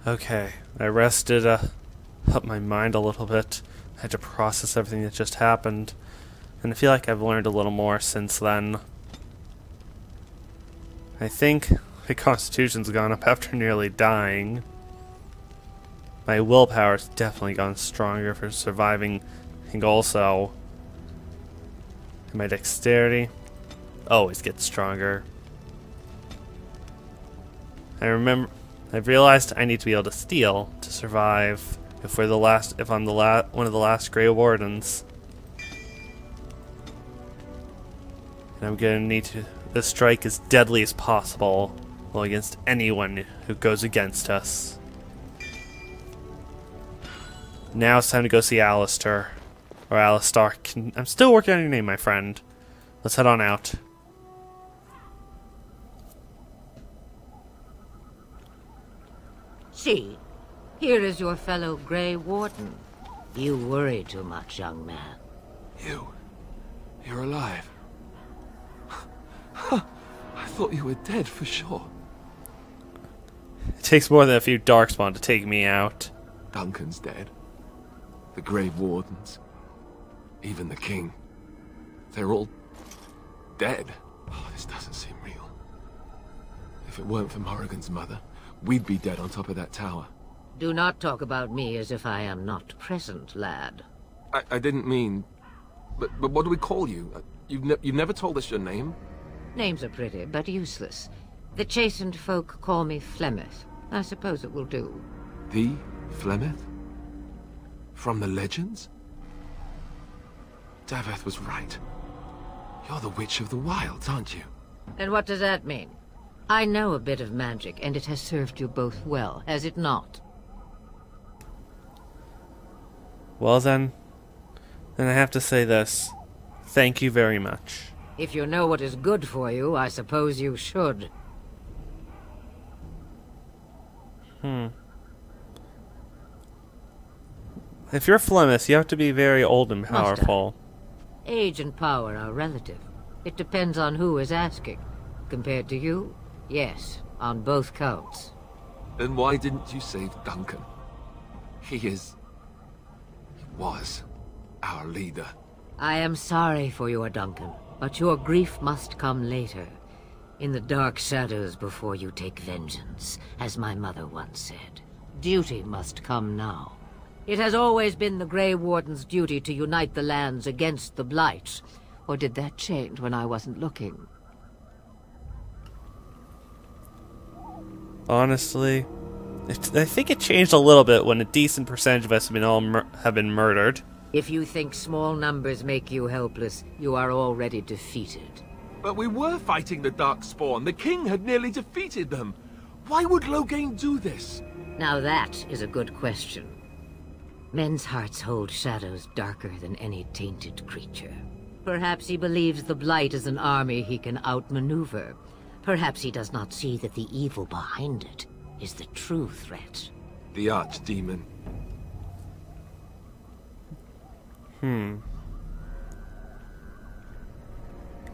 Okay, I rested up my mind a little bit. I had to process everything that just happened. And I feel like I've learned a little more since then. I think my constitution's gone up after nearly dying. My willpower's definitely gone stronger for surviving. I think also my dexterity always gets stronger. I've realized I need to be able to steal to survive if I'm one of the last Grey Wardens. And I'm gonna need to strike as deadly as possible against anyone who goes against us. Now it's time to go see Alistair. Or Alistar. I'm still working on your name, my friend. Let's head on out. See, here is your fellow Grey Warden. You worry too much, young man. You're alive. I thought you were dead for sure. It takes more than a few Darkspawn to take me out. Duncan's dead. The Grey Wardens. Even the King. They're all dead. Oh, this doesn't seem real. If it weren't for Morrigan's mother, we'd be dead on top of that tower. Do not talk about me as if I am not present, lad. I didn't mean... But what do we call you? You've never told us your name? Names are pretty, but useless. The chastened folk call me Flemeth. I suppose it will do. The Flemeth? From the legends? Daveth was right. You're the Witch of the Wilds, aren't you? And what does that mean? I know a bit of magic, and it has served you both well, has it not? Well then I have to say this. Thank you very much. If you know what is good for you, I suppose you should. If you're Flemeth, you have to be very old and powerful. Age and power are relative. It depends on who is asking. Compared to you, yes, on both counts. Then why didn't you save Duncan? He was our leader. I am sorry for your Duncan, but your grief must come later. In the dark shadows before you take vengeance, as my mother once said. Duty must come now. It has always been the Grey Warden's duty to unite the lands against the Blight. Or did that change when I wasn't looking? Honestly, I think it changed a little bit when a decent percentage of us have been murdered. If you think small numbers make you helpless, you are already defeated. But we were fighting the Darkspawn. The King had nearly defeated them. Why would Loghain do this? Now that is a good question. Men's hearts hold shadows darker than any tainted creature. Perhaps he believes the Blight is an army he can outmaneuver. Perhaps he does not see that the evil behind it is the true threat. The Archdemon.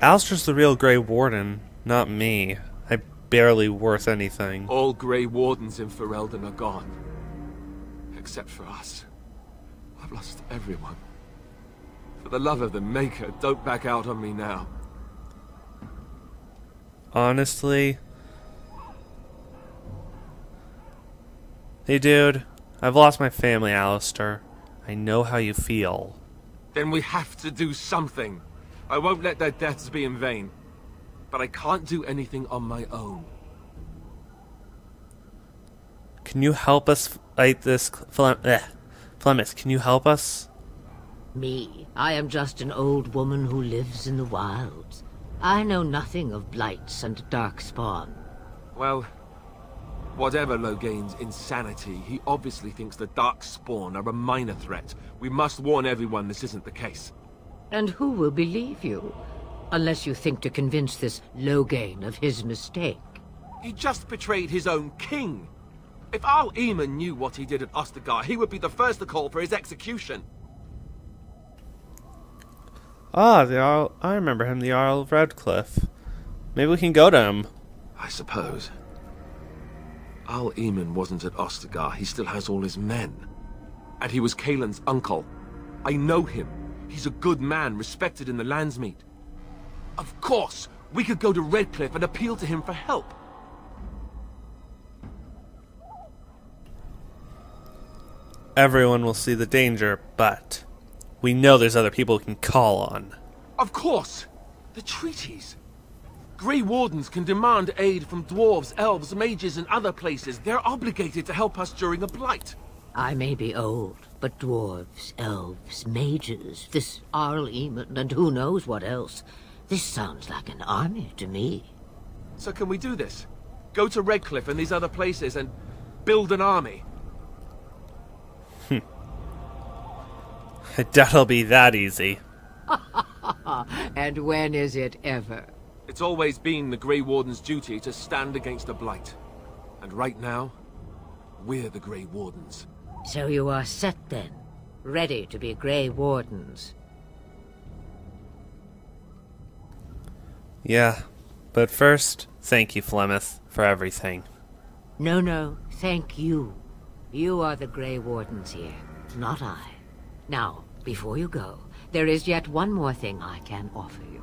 Alistair's the real Grey Warden, not me. I'm barely worth anything. All Grey Wardens in Ferelden are gone. Except for us. I've lost everyone. For the love of the Maker, don't back out on me now. Honestly... Hey dude, I've lost my family, Alistair. I know how you feel. Then we have to do something. I won't let their deaths be in vain. But I can't do anything on my own. Can you help us fight this... Flemeth, can you help us? Me? I am just an old woman who lives in the wilds. I know nothing of blights and darkspawn. Well, whatever Loghain's insanity, he obviously thinks the Darkspawn are a minor threat. We must warn everyone this isn't the case. And who will believe you? Unless you think to convince this Loghain of his mistake. He just betrayed his own king. If Arl Eamon knew what he did at Ostagar, he would be the first to call for his execution. Ah, I remember him, the Earl of Redcliffe. Maybe we can go to him. I suppose. Al Eamon wasn't at Ostagar. He still has all his men. And he was Kaelin's uncle. I know him. He's a good man, respected in the Landsmeet. Of course, we could go to Redcliffe and appeal to him for help. Everyone will see the danger, but we know there's other people we can call on. Of course! The treaties. Grey Wardens can demand aid from dwarves, elves, mages, and other places. They're obligated to help us during a blight. I may be old, but dwarves, elves, mages, this Arl Eamon, and who knows what else. This sounds like an army to me. So can we do this? Go to Redcliffe and these other places and build an army? I doubt it'll be that easy. And when is it ever? It's always been the Grey Warden's duty to stand against the blight. And right now, we're the Grey Wardens. So you are set then, ready to be Grey Wardens. Yeah, but first, thank you, Flemeth, for everything. No, thank you. You are the Grey Wardens here, not I. Now, before you go, there is yet one more thing I can offer you.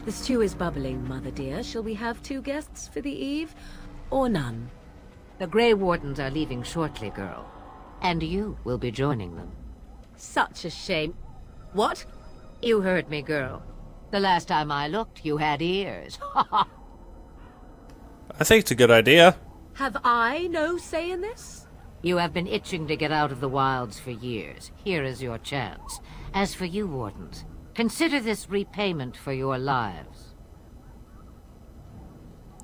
The stew is bubbling, Mother dear. Shall we have 2 guests for the eve, or none? The Grey Wardens are leaving shortly, girl. And you will be joining them. Such a shame. What? You heard me, girl. The last time I looked, you had ears. I think it's a good idea. Have I no say in this? You have been itching to get out of the wilds for years. Here is your chance. As for you, Wardens, consider this repayment for your lives.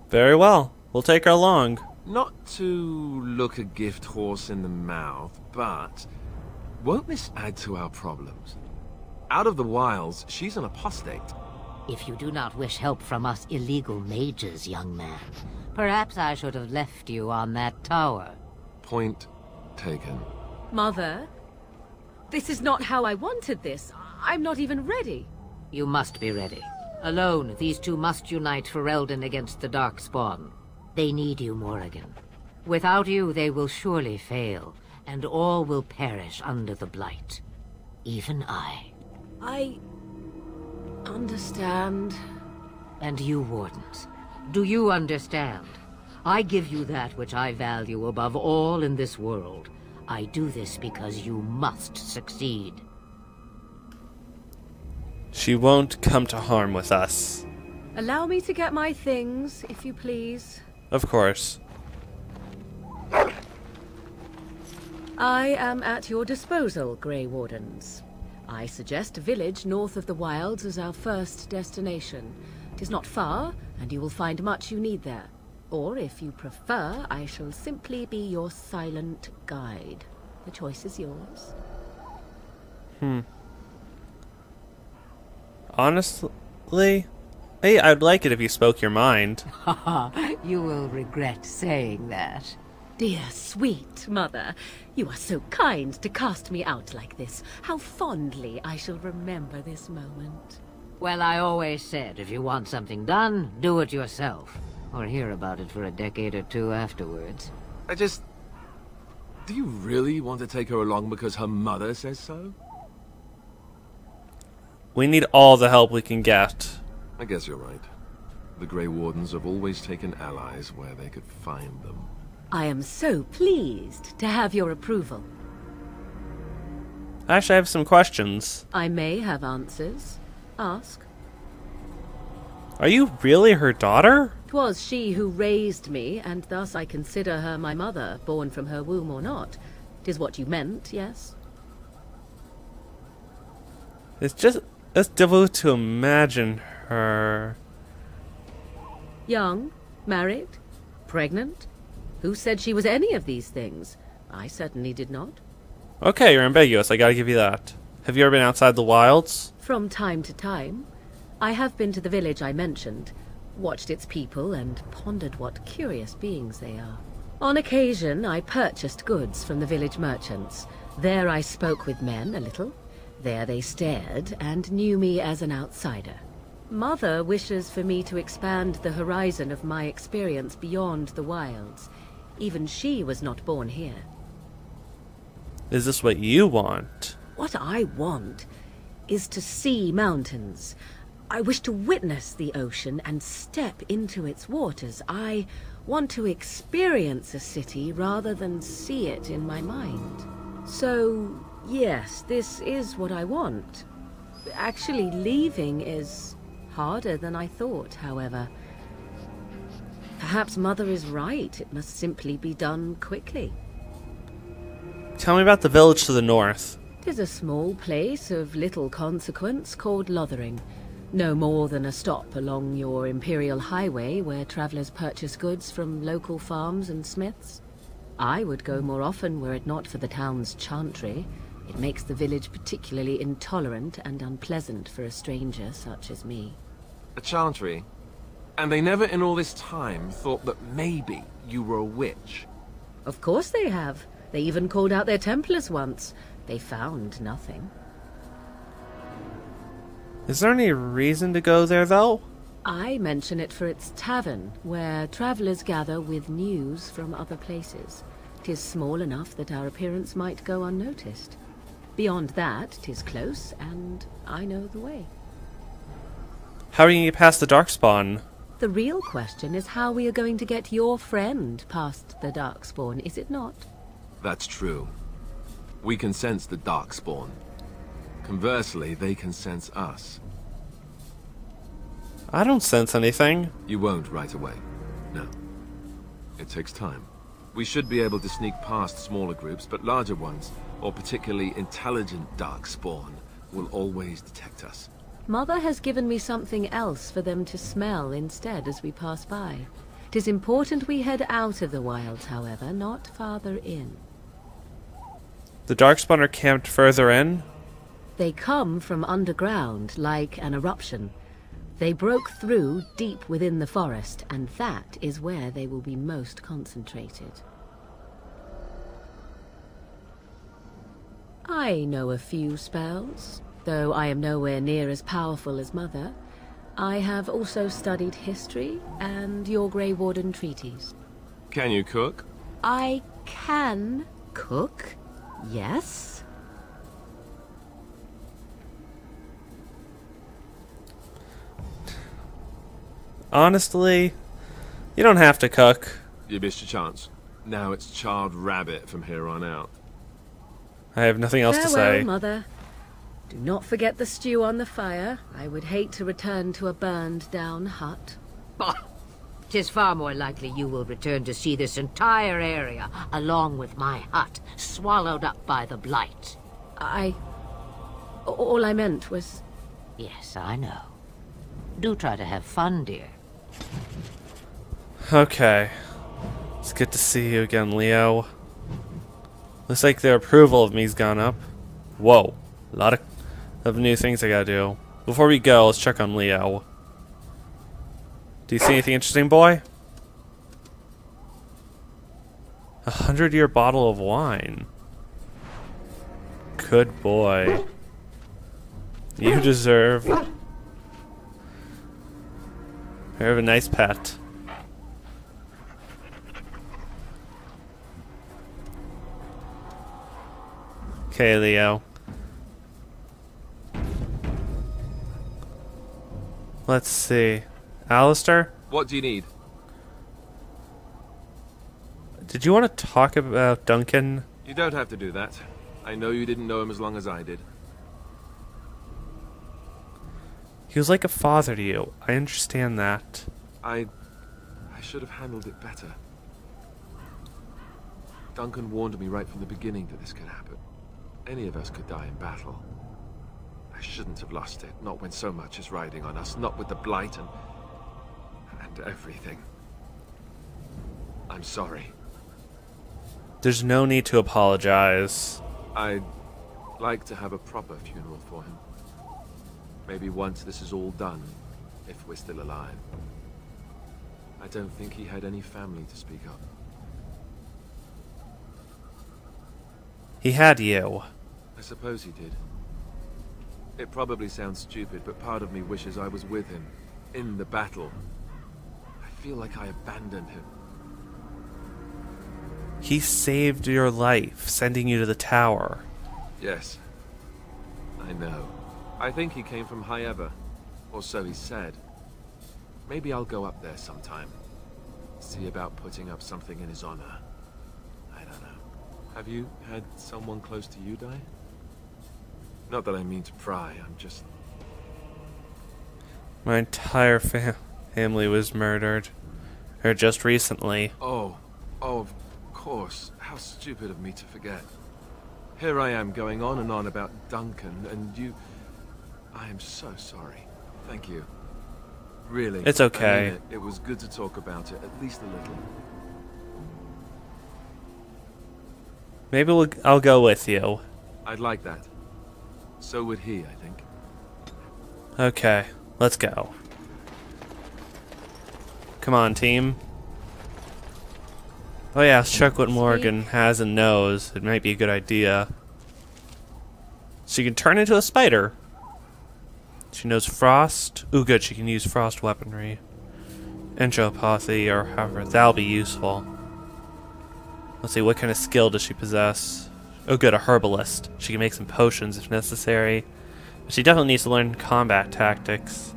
Very well. We'll take her along. Not to look a gift horse in the mouth, but won't this add to our problems? Out of the wilds, she's an apostate. If you do not wish help from us illegal mages, young man, perhaps I should have left you on that tower. Point taken. Mother, this is not how I wanted this. I'm not even ready. You must be ready. Alone, these two must unite for Eldon against the Darkspawn. They need you, Morrigan. Without you, they will surely fail, and all will perish under the Blight. Even I. I understand. And you, Wardens, do you understand? I give you that which I value above all in this world. I do this because you must succeed. She won't come to harm with us. Allow me to get my things, if you please. Of course. I am at your disposal, Grey Wardens. I suggest a village north of the wilds as our first destination. It is not far, and you will find much you need there. Or, if you prefer, I shall simply be your silent guide. The choice is yours. Honestly, hey, I'd like it if you spoke your mind. You will regret saying that. Dear, sweet mother, you are so kind to cast me out like this. How fondly I shall remember this moment. Well, I always said, if you want something done, do it yourself. Or hear about it for a decade or two afterwards. Do you really want to take her along because her mother says so? We need all the help we can get. I guess you're right. The Grey Wardens have always taken allies where they could find them. I am so pleased to have your approval. Actually, I have some questions. I may have answers. Ask. Are you really her daughter? 'Twas she who raised me, and thus I consider her my mother, born from her womb or not. 'Tis what you meant, yes? It's difficult to imagine her. Young? Married? Pregnant? Who said she was any of these things? I certainly did not. Okay, you're ambiguous, I gotta give you that. Have you ever been outside the wilds? From time to time. I have been to the village I mentioned, watched its people, and pondered what curious beings they are. On occasion, I purchased goods from the village merchants. There I spoke with men a little. There they stared and knew me as an outsider. Mother wishes for me to expand the horizon of my experience beyond the wilds. Even she was not born here. Is this what you want? What I want is to see mountains. I wish to witness the ocean and step into its waters. I want to experience a city rather than see it in my mind. So, yes, this is what I want. Actually, leaving is harder than I thought, however. Perhaps Mother is right. It must simply be done quickly. Tell me about the village to the north. 'Tis a small place of little consequence called Lothering. No more than a stop along your Imperial Highway where travellers purchase goods from local farms and smiths. I would go more often were it not for the town's chantry. It makes the village particularly intolerant and unpleasant for a stranger such as me. A chantry? And they never in all this time thought that maybe you were a witch? Of course they have. They even called out their Templars once. They found nothing. Is there any reason to go there, though? I mention it for its tavern, where travellers gather with news from other places. 'Tis small enough that our appearance might go unnoticed. Beyond that, 'tis close, and I know the way. How are you going to get past the Darkspawn? The real question is how we are going to get your friend past the Darkspawn, is it not? That's true. We can sense the Darkspawn. Conversely, they can sense us. I don't sense anything. You won't right away. No. It takes time. We should be able to sneak past smaller groups, but larger ones, or particularly intelligent Darkspawn, will always detect us. Mother has given me something else for them to smell instead as we pass by. 'Tis important we head out of the wilds, however, not farther in. The Darkspawn are camped further in? They come from underground, like an eruption. They broke through deep within the forest, and that is where they will be most concentrated. I know a few spells, though I am nowhere near as powerful as Mother. I have also studied history and your Grey Warden treaties. Can you cook? I can cook, yes. Honestly, you don't have to cook. You missed your chance. Now it's charred rabbit from here on out. I have nothing else to Farewell, say. Mother. Do not forget the stew on the fire. I would hate to return to a burned-down hut. Bah! 'Tis far more likely you will return to see this entire area, along with my hut, swallowed up by the blight. All I meant was... Yes, I know. Do try to have fun, dear. Okay. It's good to see you again, Leo. Looks like their approval of me's gone up. Whoa. A lot of new things I gotta do. Before we go, let's check on Leo. Do you see anything interesting, boy? 100-year bottle of wine. Good boy. You deserve... You have a nice pet. Okay, Leo. Let's see. Alistair? What do you need? Did you want to talk about Duncan? You don't have to do that. I know you didn't know him as long as I did. He was like a father to you. I understand that. I should have handled it better. Duncan warned me right from the beginning that this could happen. Any of us could die in battle. I shouldn't have lost it, not when so much is riding on us, not with the blight and everything. I'm sorry. There's no need to apologize. I'd like to have a proper funeral for him. Maybe once this is all done, if we're still alive. I don't think he had any family to speak of. He had you. I suppose he did. It probably sounds stupid, but part of me wishes I was with him, in the battle. I feel like I abandoned him. He saved your life, sending you to the tower. Yes. I know. I think he came from High Ever. Or so he said. Maybe I'll go up there sometime. See about putting up something in his honor. I don't know. Have you had someone close to you die? Not that I mean to pry, I'm just... My entire family was murdered. Or just recently. Oh, of course. How stupid of me to forget. Here I am going on and on about Duncan, and you... I am so sorry. Thank you. Really. It's okay. I mean it was good to talk about it, at least a little. Maybe I'll go with you. I'd like that. So would he, I think. Okay, let's go. Come on, team. Oh yeah, let's check what Morgan has and knows. It might be a good idea. She can turn into a spider. She knows frost. Ooh, good, she can use frost weaponry. Entropathy, or however, that'll be useful. Let's see, what kind of skill does she possess? Oh good, a herbalist. She can make some potions if necessary. But she definitely needs to learn combat tactics.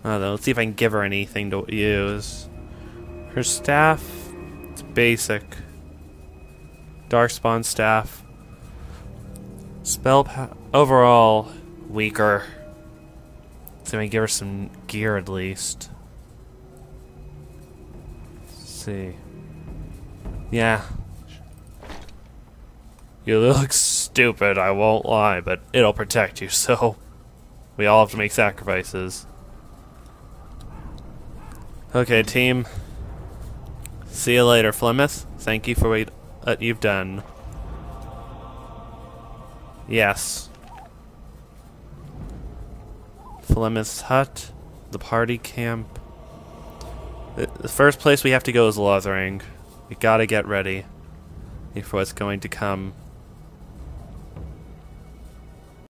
I don't know, let's see if I can give her anything to use. Her staff, it's basic. Darkspawn staff. Overall, weaker. So I give her some gear at least. Let's see. Yeah. You look stupid, I won't lie, but it'll protect you, so we all have to make sacrifices. Okay, team. See you later, Flemeth. Thank you for what you've done. Yes. Flemeth's hut, the party camp. The first place we have to go is Lothering. We gotta get ready for what's going to come.